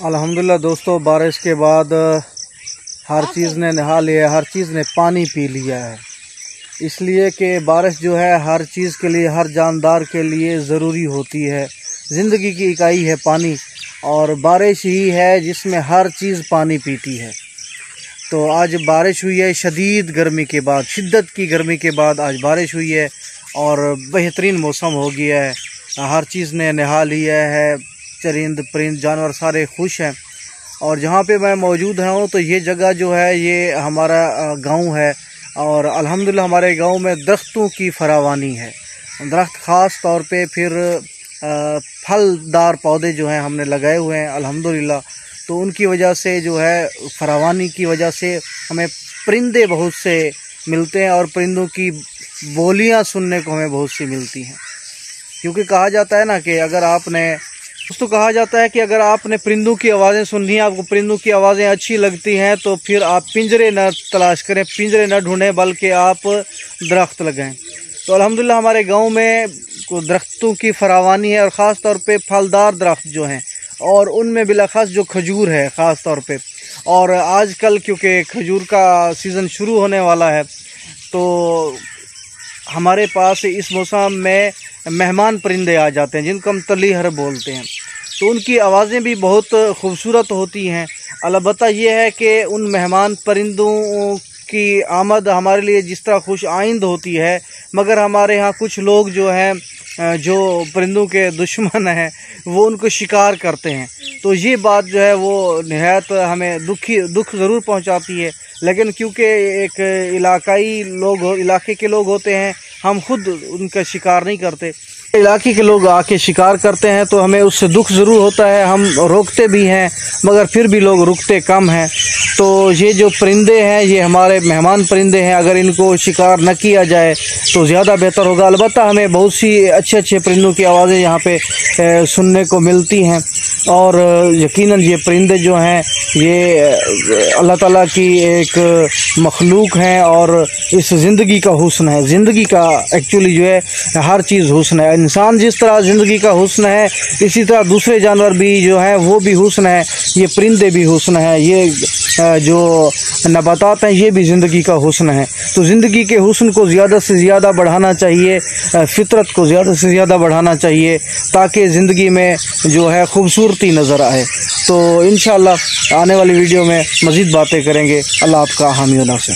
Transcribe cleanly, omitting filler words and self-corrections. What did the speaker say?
अल्हम्दुलिल्लाह दोस्तों, बारिश के बाद हर चीज़ ने नहा लिया, हर चीज़ ने पानी पी लिया है। इसलिए कि बारिश जो है हर चीज़ के लिए, हर जानदार के लिए ज़रूरी होती है। ज़िंदगी की इकाई है पानी, और बारिश ही है जिसमें हर चीज़ पानी पीती है। तो आज बारिश हुई है शदीद गर्मी के बाद, शिद्दत की गर्मी के बाद आज बारिश हुई है और बेहतरीन मौसम हो गया है। हर चीज़ ने नहा लिया है, चरिंद परिंद जानवर सारे खुश हैं। और जहाँ पे मैं मौजूद हूँ तो ये जगह जो है ये हमारा गांव है, और अल्हम्दुलिल्लाह हमारे गांव में दरख्तों की फरावानी है। दरख्त ख़ास तौर पे, फिर फलदार पौधे जो हैं हमने लगाए हुए हैं अल्हम्दुलिल्लाह। तो उनकी वजह से जो है, फरावानी की वजह से हमें परिंदे बहुत से मिलते हैं, और परिंदों की बोलियां सुनने को हमें बहुत सी मिलती हैं। क्योंकि कहा जाता है ना कि अगर आपने परिंदों की आवाज़ें सुननी है, आपको परिंदों की आवाज़ें अच्छी लगती हैं, तो फिर आप पिंजरे न तलाश करें, पिंजरे न ढूंढें, बल्कि आप दरख्त लगाएं। तो अल्हम्दुलिल्लाह हमारे गांव में दरख्तों की फरावानी है, और ख़ास तौर पे फलदार दरख्त जो हैं, और उनमें बिलाखास जो खजूर है ख़ास तौर पे। और आजकल क्योंकि खजूर का सीज़न शुरू होने वाला है, तो हमारे पास इस मौसम में मेहमान परिंदे आ जाते हैं जिनको हम तलीहर बोलते हैं। तो उनकी आवाज़ें भी बहुत खूबसूरत होती हैं। अलबत्ता ये है कि उन मेहमान परिंदों की आमद हमारे लिए जिस तरह खुश आइंद होती है, मगर हमारे यहाँ कुछ लोग जो हैं, जो परिंदों के दुश्मन हैं, वो उनको शिकार करते हैं। तो ये बात जो है वो निहायत हमें दुख ज़रूर पहुंचाती है। लेकिन क्योंकि एक इलाके के लोग होते हैं, हम खुद उनका शिकार नहीं करते, इलाके के लोग आके शिकार करते हैं, तो हमें उससे दुख ज़रूर होता है। हम रोकते भी हैं, मगर फिर भी लोग रुकते कम हैं। तो ये जो परिंदे हैं ये हमारे मेहमान परिंदे हैं, अगर इनको शिकार न किया जाए तो ज़्यादा बेहतर होगा। अलबत्ता हमें बहुत सी अच्छे परिंदों की आवाज़ें यहाँ पे सुनने को मिलती हैं, और यकीनन ये परिंदे जो हैं ये अल्लाह ताला की एक मखलूक हैं, और इस ज़िंदगी का हुस्न है। ज़िंदगी का एक्चुअली जो है हर चीज़ हुस्न है। इंसान जिस तरह ज़िंदगी का हुस्न है, इसी तरह दूसरे जानवर भी जो हैं वो भी हुस्न है, ये परिंदे भी हुस्न है, ये जो नबातात हैं ये भी ज़िंदगी का हुस्न है। तो ज़िंदगी के हुस्न को ज़्यादा से ज़्यादा बढ़ाना चाहिए, फितरत को ज़्यादा से ज़्यादा बढ़ाना चाहिए, ताकि ज़िंदगी में जो है खूबसूरती नज़र आए। तो इंशाअल्लाह आने वाली वीडियो में मज़ीद बातें करेंगे। अल्लाह आपका हामी व नासिर।